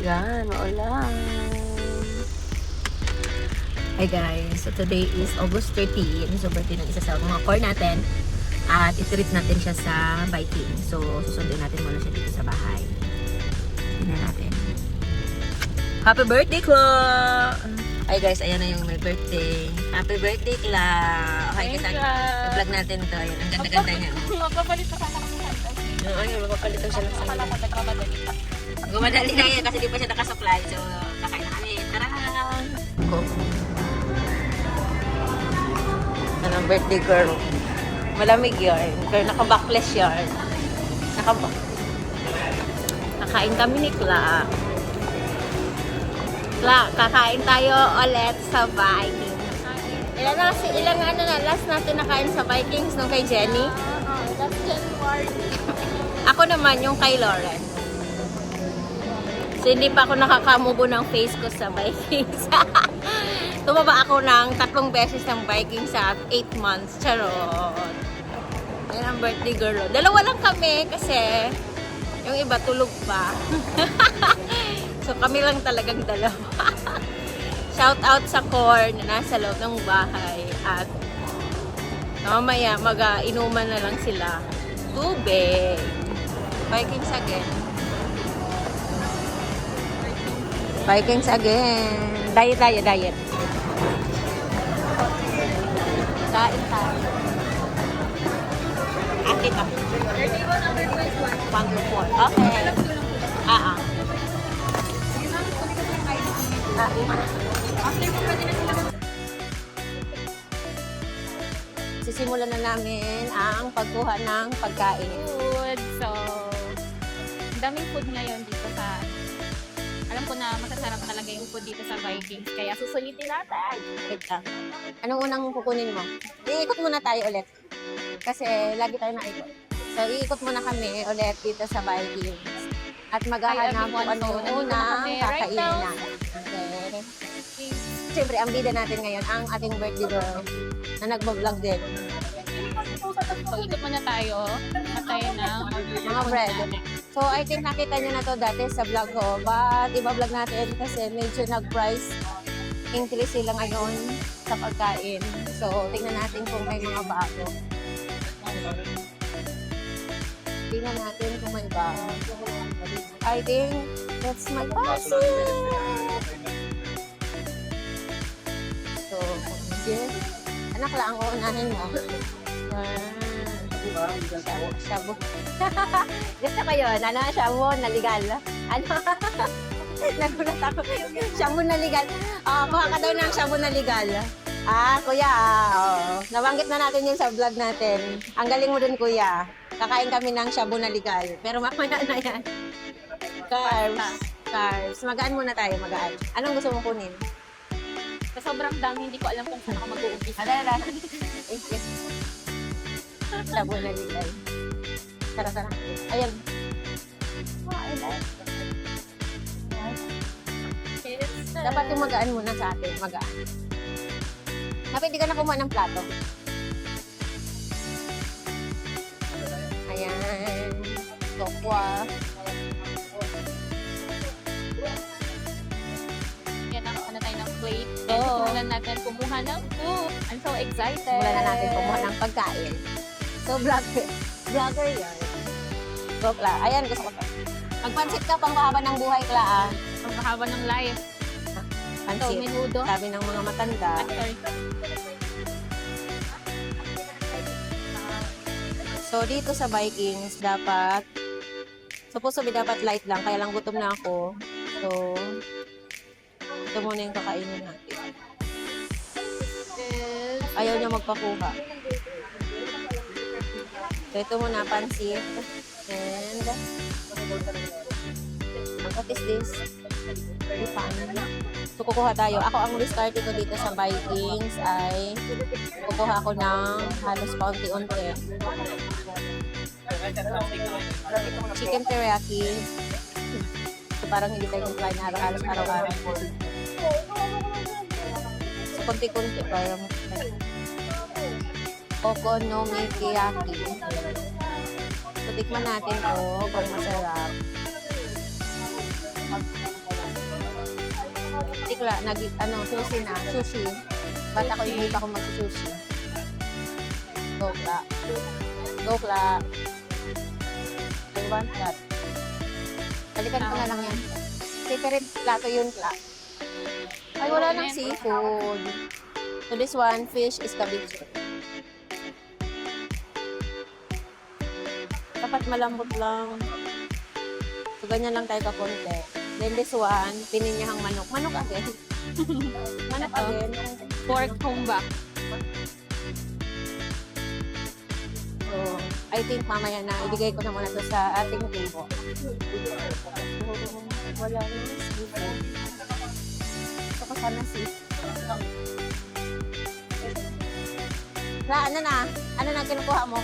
Yan, maulan. Hi guys, so today is August 13. So birthday ng isa sa mga core natin. At i-treat natin siya sa biking. So susundin natin muna siya dito sa bahay. Tingnan natin. Happy birthday, Kla! Hi guys, ayan na yung may birthday. Happy birthday, Kla! Okay, kasi vlog natin to. Ayan, ang ganda-ganda niya. Magpapalit pa sana kami ng Oo, ayun, magpapalitan siya ng Akala salita. ko nagmamadali pa. Gumadali na yan kasi di pa siya nakasupply. So, kakain na kami. Tara! Go. Anong birthday girl? Malamig yun. Pero naka-backless yun. Kakain kami ni Kla. Kla, kakain tayo ulit sa Viking. Ilang ano na, last natin nakain sa Vikings nung kay Jenny? That's January. Ako naman yung kay Lauren. So, hindi pa ako nakakamubo ng face ko sa Vikings. Tumaba ako ng 3 beses ng Vikings sa 8 months. Charot. Yan ang birthday girl. Dalawa lang kami kasi yung iba tulog pa. So, kami lang talagang dalawa. Shout out sa core na nasa loob ng bahay. At mamaya mag-inuman na lang sila. Tubig. Vikings again. Vikings again. Diet. Kain tayo. Ate ka. Wonderful. Okay. Sisimulan na namin ang pagkuha ng pagkain. Food. So, ang daming food ngayon dito sa... Alam ko na masasarap talaga yung food dito sa Vikings. Kaya susulitin natin. Wait lang. Anong unang kukunin mo? Iikot muna tayo ulit. Kasi lagi tayo naikot. So, iikot muna kami ulit dito sa Vikings. At maghahanap kung ano yung unang kakainin natin. Okay. Siyempre, ang bida natin ngayon, ang ating birthday girl na nagbablog din. So, ikot muna tayo. Matay na. Mga bread. So, I think nakita nyo na to dati sa vlog ko. But, iba-vlog natin kasi medyo nag-price increase sila ngayon sa pagkain. So, tingnan natin kung may mga bago. Tingnan natin kung may bago. I think that's my cousin. So, yes. Anak lang ang uunahin mo. Shabu. Gusto ko yun. Ano? Shabu na legal. Ano? Nagulat ako. Shabu na legal. Kuha ka daw ng shabu na legal. Kuya. Nabanggit na natin yun sa vlog natin. Ang galing mo dun, kuya. Kakain kami ng shabu na legal. Pero mamaya na yan. Carbs. Magaan muna tayo, magaan. Anong gusto mong kunin? Sa sobrang dami, hindi ko alam kung saan ako mag-uumpisa. Ala. Shabu na legal. Tara. Ayan. Dapat yung magaan muna sa atin. Magaan. Pwede ka na kumuha ng plato. Ayan. Tokwa. Yan ang ano tayo ng plate. And simulan natin kumuha ng food. I'm so excited. Simulan na natin kumuha ng pagkain. So, vlogger yan. So, Kla. Ayan, gusto ko to. Magpansit ka pang kahaba ng buhay, Kla. Ang kahaba ng life. So, Pansit. menudo. Sabi ng mga matanda. Sorry. So, dito sa Vikings, dapat supposed to be dapat light lang. Kaya lang gutom na ako. So, ito muna yung kakainin natin. Ayaw niya magpakuha. So, ito muna, pansit. And, what is this? Pan. So, kukuha tayo. Ako, ang restart ko dito sa Vikings ay kukuha ako ng halos paunti-unti. Chicken teriyaki. So, parang hindi tayo kain halos araw-araw. So, konti-konti parang okonomiyaki. So, tikman natin to kung masarap. Tikla, sushi na. Sushi. Ba't ako hindi pa ako mag-sushi? Dokla. Dokla. I want that. Balikan ko na lang yan. Separate plato yun, Kla. Ay, wala nang seafood. So this one, fish is cabbage. Dapat malambot lang. So, ganyan lang tayo kapunti. Then this one, pininyahang manok. Manok again. Manok again. Pork humba. So, I think mamaya na, ibigay ko na muna to sa ating table. Wala na seafood. Ito ko sana seafood. Ano na kinukuha mo?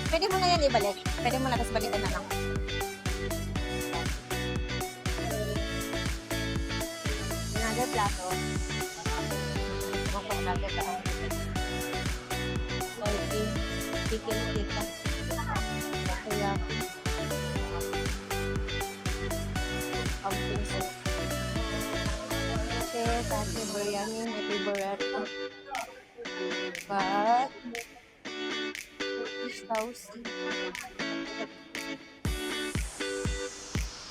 Pwede mo na yan ibalik. Pwede mo na, tapos balikan na lang. Another plato. Another plato. Okay. Chicken tikka. Kaya. Pumpkin soup. Okay, kasi biryani. My favorite. But, fish sauce.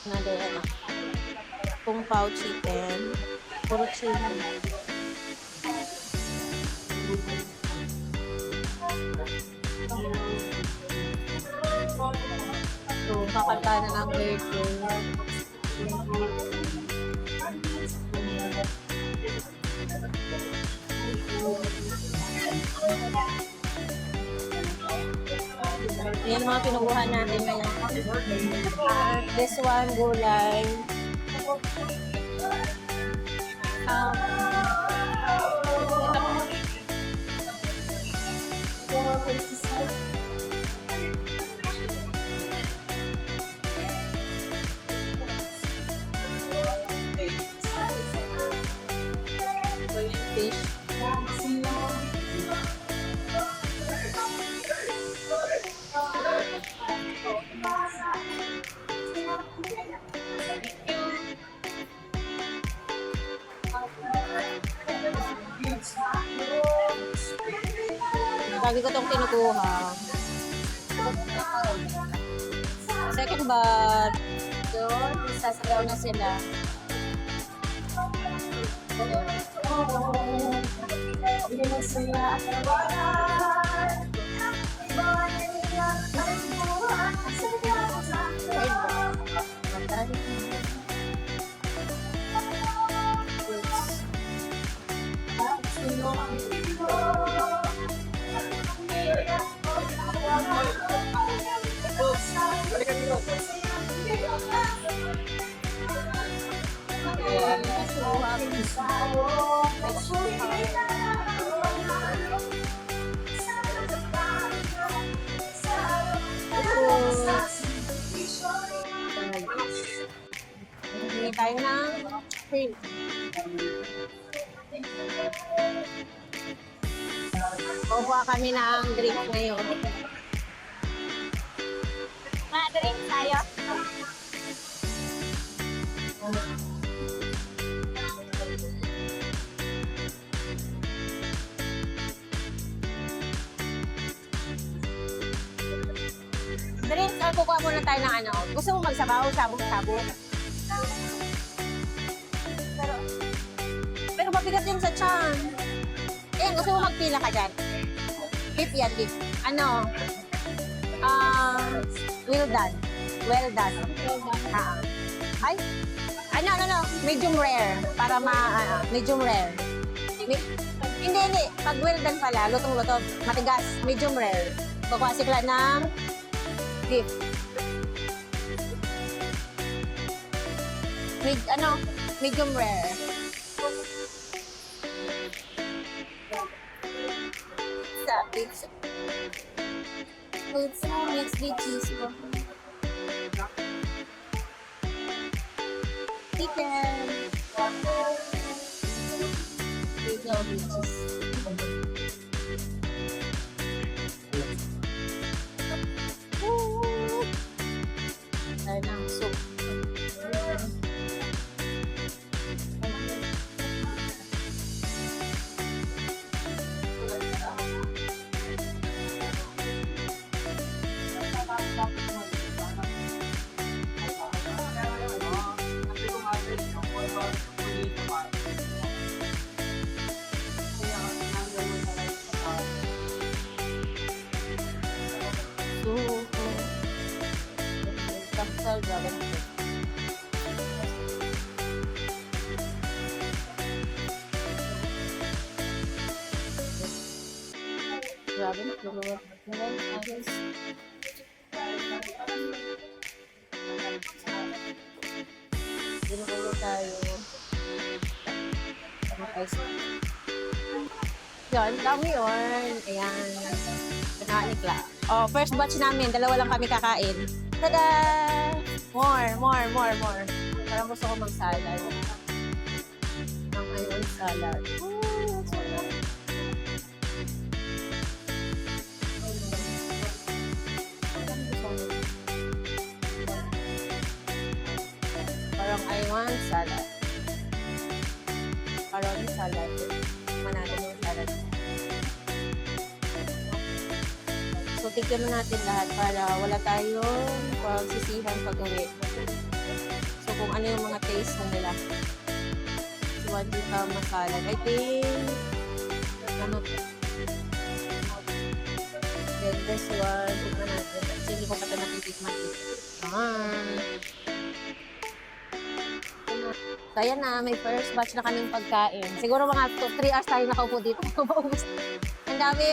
Another, kung pao chicken. Puro chili. So, kakanta na ng burger. Yan mga pinukuha natin ngayon. This one, gulay. Fish. Lagi ko itong kinukuha. Second bat. Doon, sasayaw na sila. Hindi tayo ng cream. Kukuha kami ng drink ngayon. Drink tayo. Drinks, kukuha muna tayo ng ano. Gusto mo magsabaw, sabong-sabong. Pero mabigat din sa tiyan. Ayan, gusto mo magpila ka dyan. Beef yan, beef. Ano? Well done. Well done. Ay? Ano, medium rare. Para medium rare. Hindi. Pag well done pala, lutong-luto, matigas, medium rare. Kukuha sila ng beef. Medium rare. Pizza. Pizza mixed with cheese. Chicken. Pizza with cheese. Tayo ng soup. Almusal, dragon fruit. Dragon fruit. Dinulo tayo. Ice cream. Yun, dami yun. Ayan. Pinanikla. Oh, first batch namin. Dalawa lang kami kakain. Tada! More. Parang gusto ko mag-salad. Ang ayun, salad. Salad. Parang I want salad. Parang salad. Manalo yung salad. So, tignan mo natin lahat para wala tayong pagsisihan pag-uwi. So, kung ano yung mga taste na nila. So, what do ka masalad? I think, ano to? Then, this one, tignan natin. Kasi hindi ko pa ito natitikman. So, ayan na, may first batch na kaming pagkain. Siguro mga 3 hours tayo nakaupo dito. Ang dami.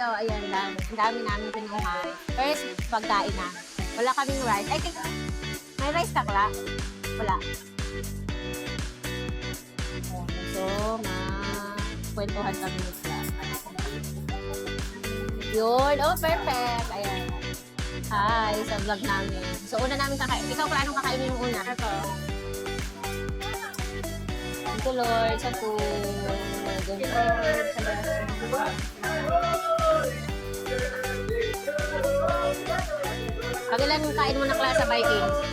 Oh, ayan, ang dami namin pinuhay. First, pagkain na. Wala kaming rice. I think, may rice takla? Wala. So, kwentuhan kami ni class. Yun. Oh, perfect. Ayan. Hi, sa vlog namin. So, una namin kakain. Ikaw, paano kakainin yung una? Ito. Thank you, Lord, sa food. Pagilan kain mo na klase sa Vikings?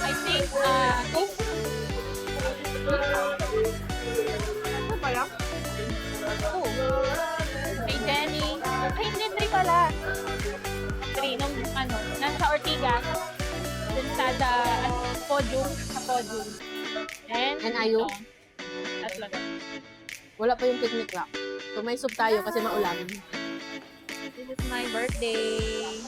I think, 2. Ano pala? 2. Kay Jenny. Ay, hindi, 3 pala. 3 nung, nasa Ortigas. Dun sa podium. And ayu? Tatlo. Wala pa yung picnic rock. So may soup tayo kasi maulan. This is my birthday.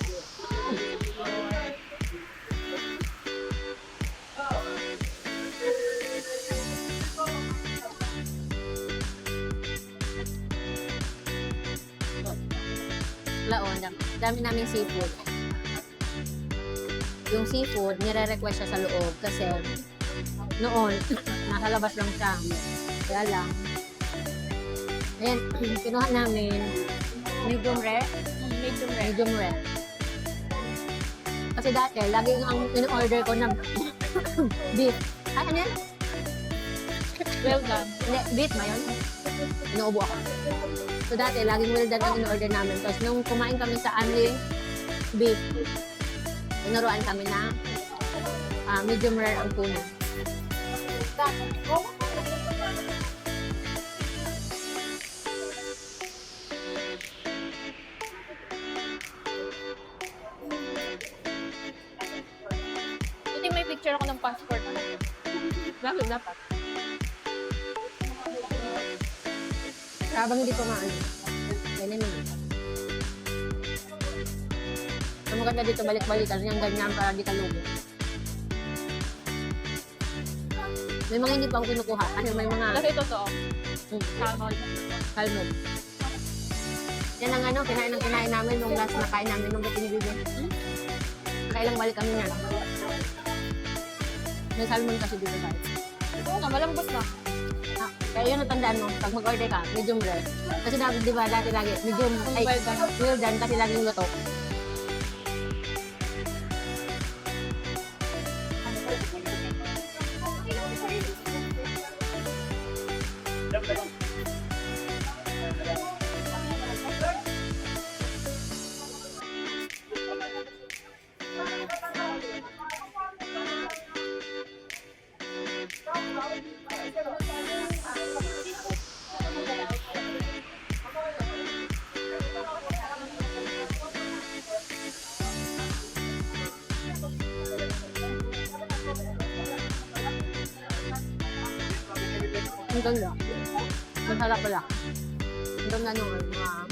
Laon, dami naming seafood. Yung seafood, nire-request siya sa loob kasi noon, nasa labas lang siya. Kaya lang. Ayan, kinuha namin medium rare. Medium rare. Kasi dati, lagi ang in-order ko na beef. Ay, ano yan? Well done. Hindi, beef ba yun? Inuubo ako. So dati, laging well done ang in-order namin. Tapos nung kumain kami sa only beef, tinuruan kami na medium rare ang tuna. Buti may picture ako ng passport. Bakit dapat? Habang hindi ko maano. Ganyan naman. Ang maganda dito, balik-balikan. Yung ganyan para di ka lugo. May mga hindi pa ako kinukuha. Ano, may mga Kasi totoo. Salmon. salmon. Yan ang ano, kinain namin nung last na kain namin nung binibigyan. Kailang balik kami niyan. May salmon kasi dito tayo. Oo nga, malambot na. Ah, kaya yun natandaan mo, pag mag-order ka, medium rare. Kasi dati, di ba, dati lagi, medium, ay, well done kasi laging luto. Ang ganda. Masarap pala. Ang ganda nung mga...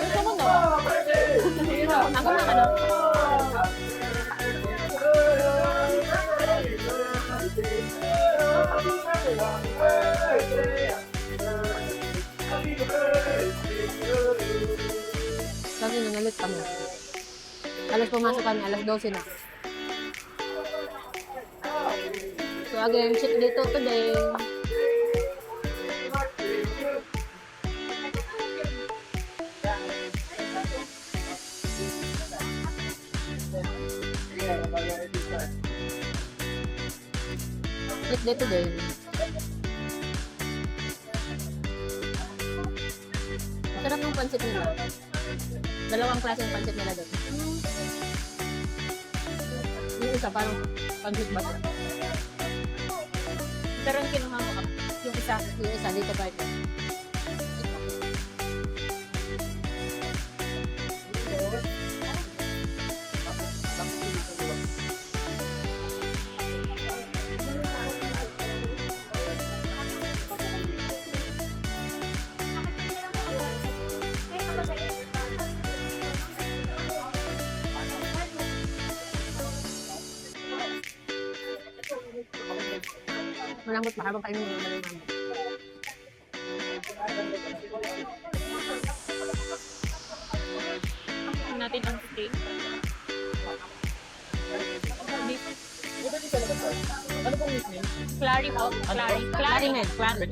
Gusto mo no? Ako na ano? Kasi nangalit kami. Alas pumasok kami, alas 12 na. So again, check dito today. Check dito din. Sarap ng pancit nila. Dalawang klase ng pancit nila doon. Yung isa parang pancit butter. Pero yung kinuha mo ka. Yung isa. Yung isa dito pa ito. Malambot pa habang kainin mo naman yung Natin ang steak. Ano pong nickname? Clary po. Clary. Clary. Clary.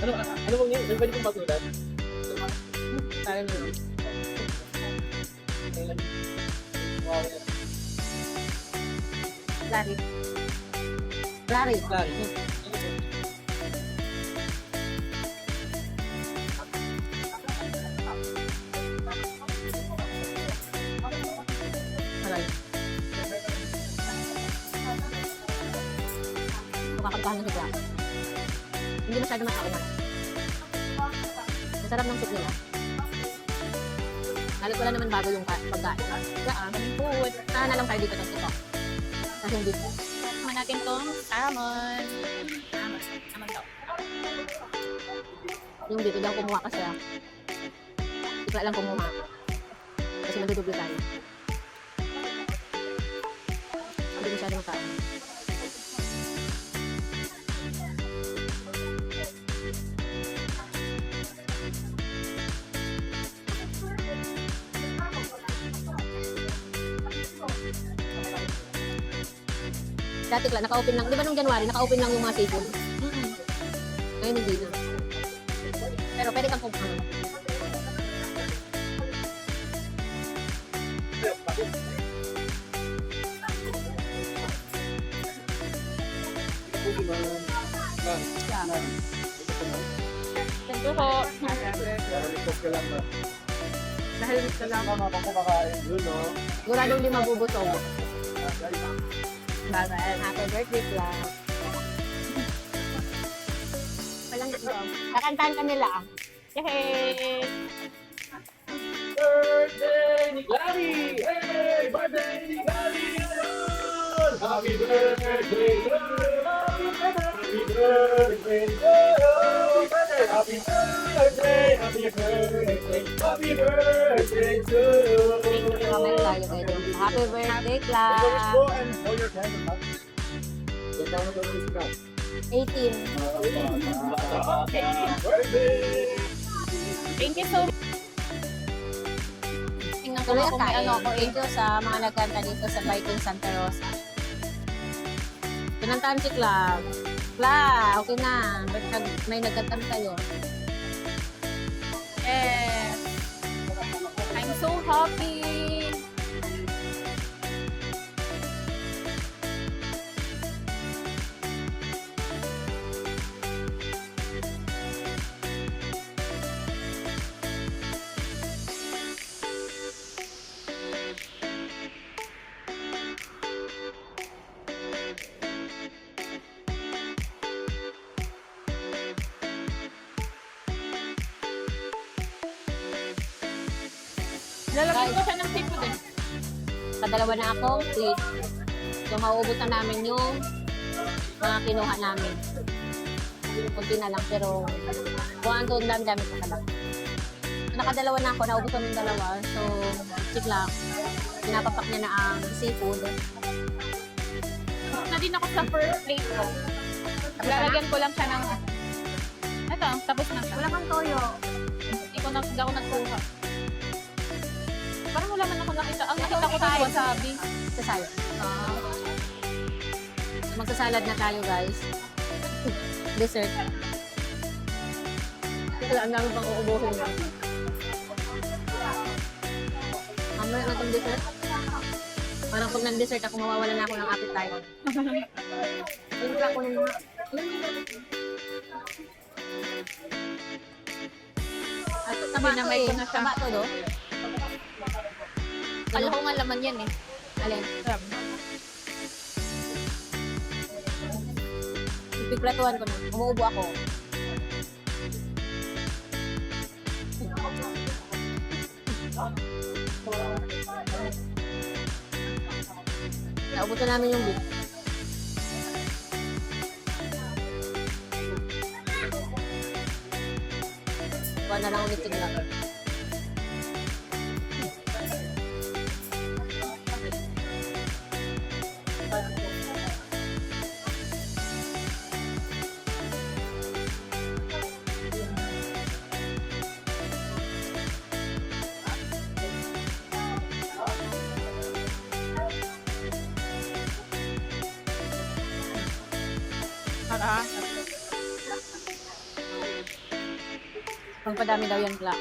Ano pong name? Pwede pong matulat? Clary mo. Wow. Clary. Clary. Clary. Aray. Makakagahan na siya. Hindi masyado matao. Masarap ng soup nila. Halos wala naman bago yung pagkain. Kaya Food. sana na lang tayo dito ng ito. Kasi hindi. Tama natin tong salmon. Salmon daw. Yung dito daw kumuha kasi ikla lang kumuha. Kasi nagdudubli tayo. Hindi masyado matao. Dati lang, naka-open lang. Di ba nung January, naka-open lang yung mga seafood? Ngayon hindi na. Pero pwede kang kumuha. Thank you po. Dahil gusto lang. Kumakain yun, no? Guradong di mabubusog. Bye-bye. Happy birthday, Clark. Walang ito. Kakantahan ka nila. Yay! Birthday ni Clary! Hey! Birthday ni Clary! Happy birthday to you! Happy birthday to you! Happy birthday! Happy birthday! Happy birthday to you! Kamay tayo kayo. Happy birthday, Clark. Go and hold your candle, ha? Get down to the ground. 18. Birthday! Thank you so much. Tingnan ko lang kung may ano ako ito sa mga nagkanta dito sa Viking Santa Rosa. Pinantahan si Clark. Clark, okay na. May nagkanta kayo. Yes. I'm so happy. Lalagyan ko siya ng seafood eh. Kadalawa na akong plate. So, mauubos na namin yung mga kinuha namin. Kunti na lang, pero kung ano, ang dami-dami pa ka lang. Nakadalawa na ako, naubos ko ng dalawa. So, check lang. Pinapapak niya na ang seafood. Na din ako sa first plate ko. Lalagyan ko lang siya ng ito, tapos na siya. Wala kang toyo. Hindi ako nagkuha. Parang wala man ako nakita. Ang nakita ko doon wasabi. Sa salad. Magsasalad na tayo, guys. Dessert. Wala, ang dami pang uubuhin na. Mamaya na itong dessert. Parang pag ng-dessert ako, mawawala na ako ng appetite. Hindi ako ng mga... At Binamay ko na siya. Tama to, do? Kala ko nga laman yan eh. Alin? Sarap. Ipiplatuhan ko na. Umuubo ako. Naubutan namin yung beef. Kuha na lang ulit yung lang. Para. Pagpadami daw yan, Kla.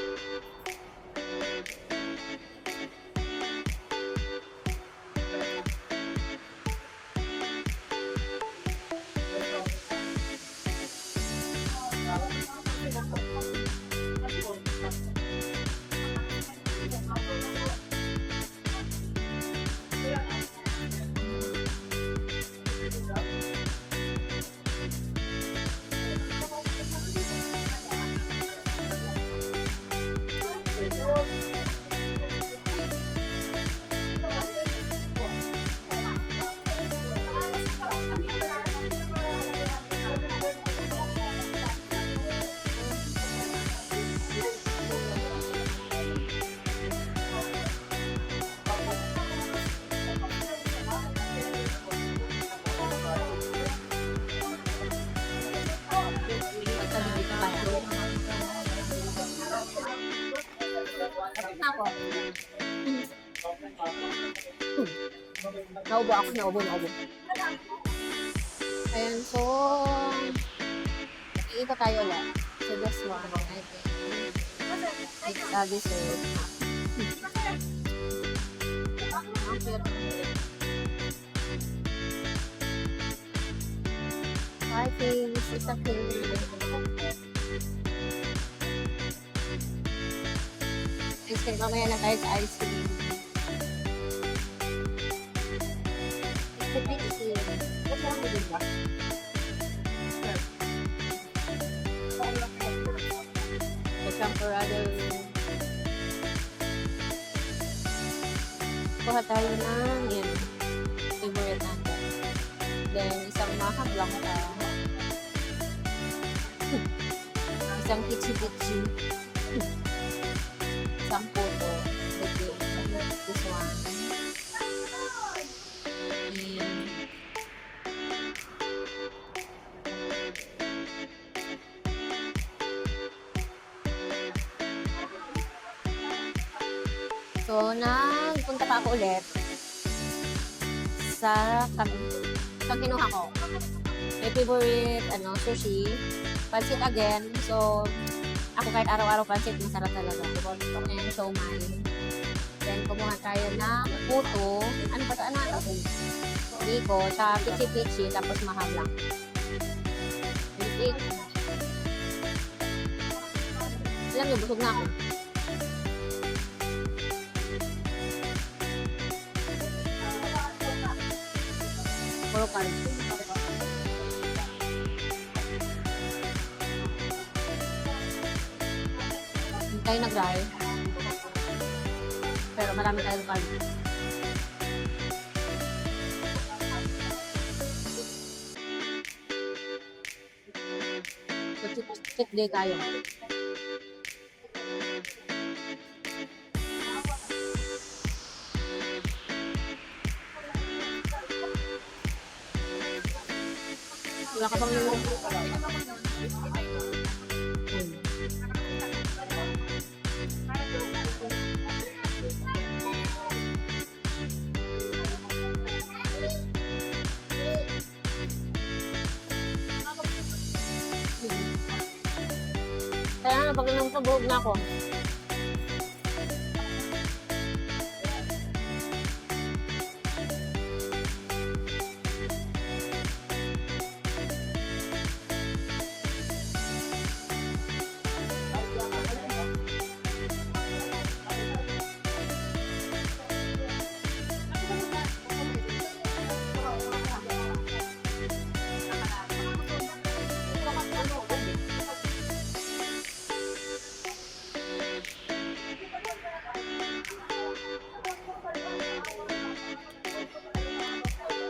Tapos na ako. Naubo. Ayan, so, iikot tayo ulit. So, this one, I think. It's a dessert. Ang cute. I think this is a favorite. Ice cream. Mamaya na tayo sa ice cream. It's a big thing. What's wrong with it? The champorado. Kuha tayo ng yan. Favorite natin. Then, isang maha blanca. Isang kichi-kichi. Isang puto. This one. And so, nagpunta pa ako ulit sa isang kinuha ko. My favorite, sushi. Pansit again. So, ako kahit araw-araw pansit, masarap talaga. And so, then, kumuha tayo ng puto. Ano ba ito? Ano ito? Biko, sa pichi-pichi, tapos mahablang. Pichi. Alam niyo, busog na ako. Puro carbs. Hindi tayo nag-dry. Pero marami tayong carbs. So, cheat day tayo. Wala ka bang yung... Kaya nga, pag inom ko, buhog na ako.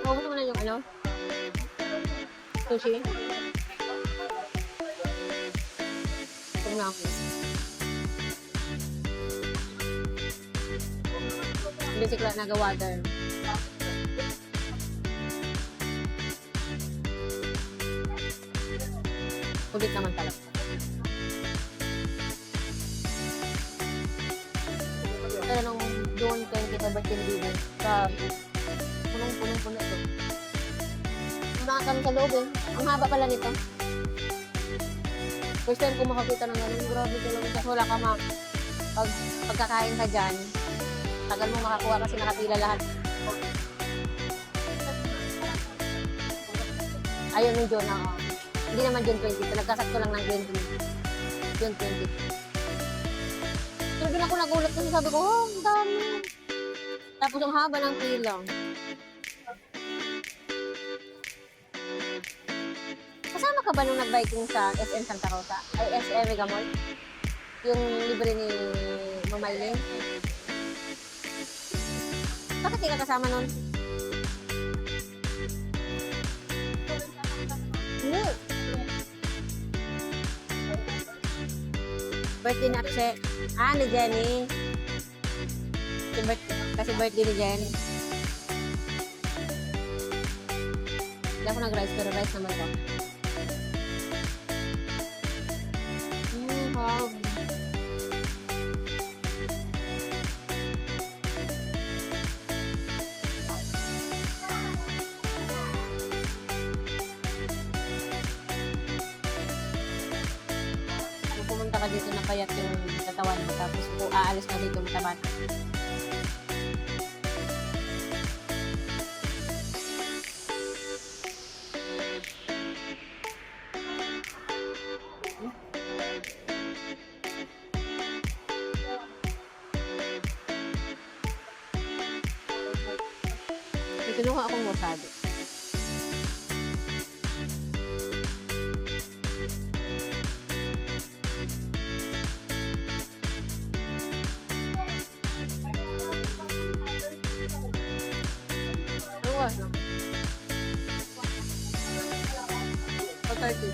Maubos mo na yung ano? Sushi? Ito na ako. Hindi si Clark nag-water. Ulit naman talaga. Pero nung June 20 sa birthday ni Vivian, sa punong-puno ito. Nakakano sa loob eh. Ang haba pala nito. First time ko makakita ng ganun. Grabe talaga. Kasi wala ka pagkakain ka dyan. Tagal mo makakuha kasi nakapila lahat. Ayun yung June ako. Hindi naman June 20. Nagkasakto lang ng June 20. So, doon ako nagulat kasi sabi ko, oh, ang dami. Tapos ang haba ng pila. Kasama ka ba nung nag-biking sa SM Santa Rosa? Ay, SM Mega Mall? Yung libre ni Mamaylin? Bakit di ka kasama nun? Birthday na Akshe. Ni Jenny. Kasi birthday ni Jenny. Hindi ako nag-rice, pero rice naman ko. Wow. Kung pumunta ka dito na payat yung katawan mo, tapos kung aalis ka dito mataba na. May kinuha akong wasabi. Ano was no? 4:30.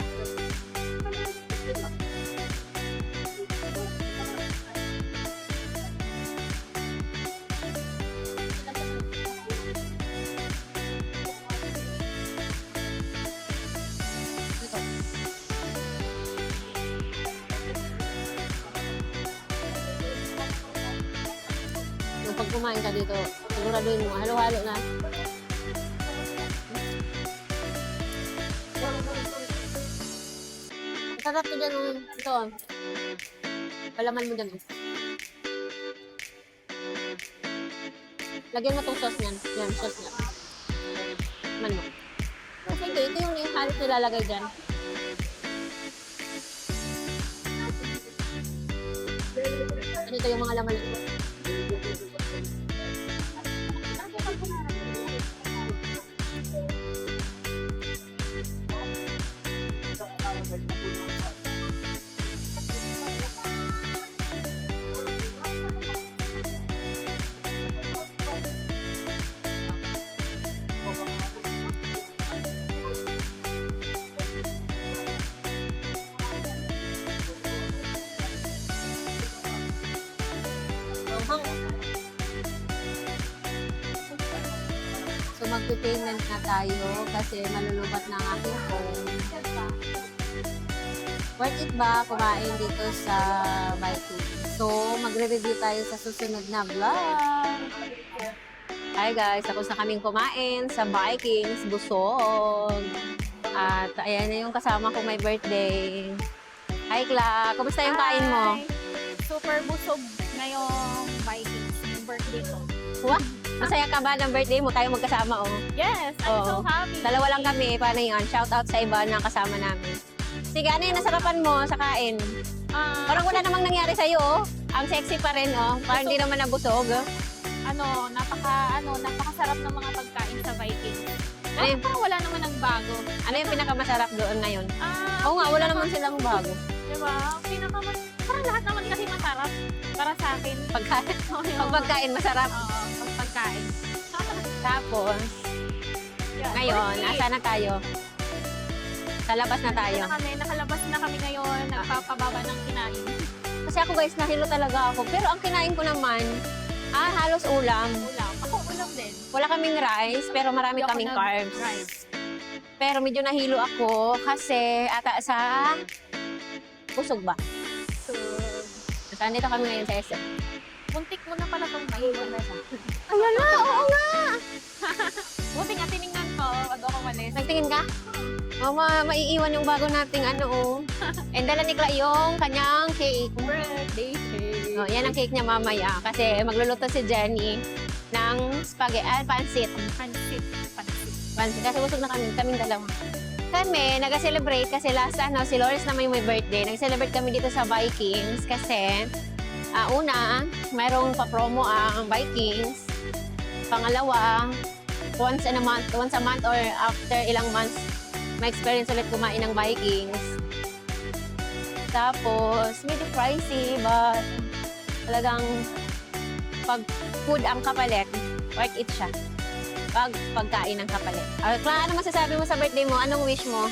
Pag kumain ka dito, siguraduhin mo, halo-halo na. Sarap ko dyan, ito. Palaman mo dyan. Lagyan mo itong sauce niyan. Yan, sauce niya. Manok. Kasi ito yung halos nilalagay dyan. Ano ito yung mga laman nito? magpipayment na tayo kasi malulubat na ang aking phone. Worth it ba kumain dito sa Vikings? So, magre-review tayo sa susunod na vlog. Hi guys, tapos na kaming kumain sa Vikings, busog. At ayan na yung kasama ko may birthday. Hi Cla, kumusta yung kain mo? Hi! Super busog ngayong Vikings, yung birthday ko. What? Masaya ka ba ng birthday mo? Tayo magkasama, oh. Yes, I'm so Oo. happy. Dalawa lang kami, paano yun? Shout out sa iba na kasama namin. Sige, ano yung nasarapan mo sa kain? Parang wala namang nangyari sa'yo, oh. Ang sexy pa rin, oh. Parang hindi naman nabusog. Napakasarap ng mga pagkain sa Vikings. Ano yun? Parang wala naman ng bago. Ano yung pinakamasarap doon ngayon? Oo nga, wala naman silang bago. Diba? Parang lahat naman kasi masarap para sa akin. Pagkain, pag pagkain, masarap. Oo, pagkain. Tapos, Yeah, ngayon, birthday. asa na tayo? Sa labas na tayo. Nakalabas na kami ngayon, nagpapababa ng kinain. Kasi ako guys, nahilo talaga ako. Pero ang kinain ko naman, halos ulam. Ulam. Ako ulam din. Wala kaming rice, pero marami Hindi ako kaming carbs. nag-rice. Pero medyo nahilo ako kasi ata sa busog ba? So, Saan dito kami ngayon sa SM? muntik mo na pala itong maiwan na siya. Ayan na, oo nga! Buti nga, tinignan ko bago ako malis. Nagtingin ka? Maiiwan yung bago nating ano, oh. And dala ni Cla yung kanyang cake. Birthday cake. Oh, yan ang cake niya mamaya kasi magluluto si Jenny ng spaghetti, pansit. Pansit. Pansit. Kasi busog na kaming dalawa. Kami, nag-celebrate kasi last si Loris naman yung may birthday. Nag-celebrate kami dito sa Vikings kasi una, mayroong pa-promo ang Vikings. Pangalawa, once a month or after ilang months, may experience ulit kumain ng Vikings. Tapos, medyo pricey, but talagang pag food ang kapalit, worth it siya. Pagkain ng kapalit. Cla, ano masasabi mo sa birthday mo? Anong wish mo?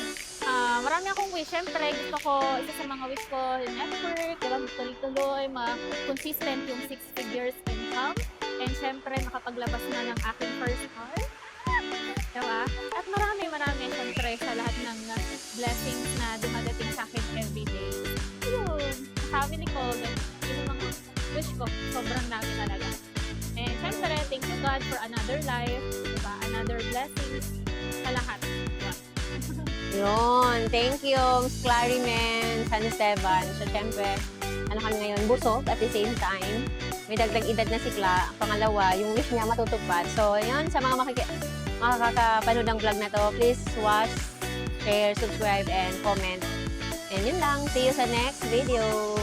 Marami akong wish. Siyempre, gusto ko, isa sa mga wish ko, yung effort, tuloy-tuloy, consistent yung 6 figures income. And siyempre, nakapaglabas na ng aking first car. Diba? At marami, siyempre, sa lahat ng blessings na dumadating sa akin everyday. Yun. Sabi ni Colin, yung mga wish ko, sobrang dami talaga. And siyempre, thank you God for another life, diba? Another blessings sa lahat. Diba? Yun. Thank you, Ms. Clarimen, San Esteban. So, syempre, ano kami ngayon, busog at the same time. May dagdag edad na si Cla. Pangalawa, yung wish niya matutupad. So, yun, sa mga makakapanood ng vlog na to, please watch, share, subscribe, and comment. And yun lang. See you sa next video.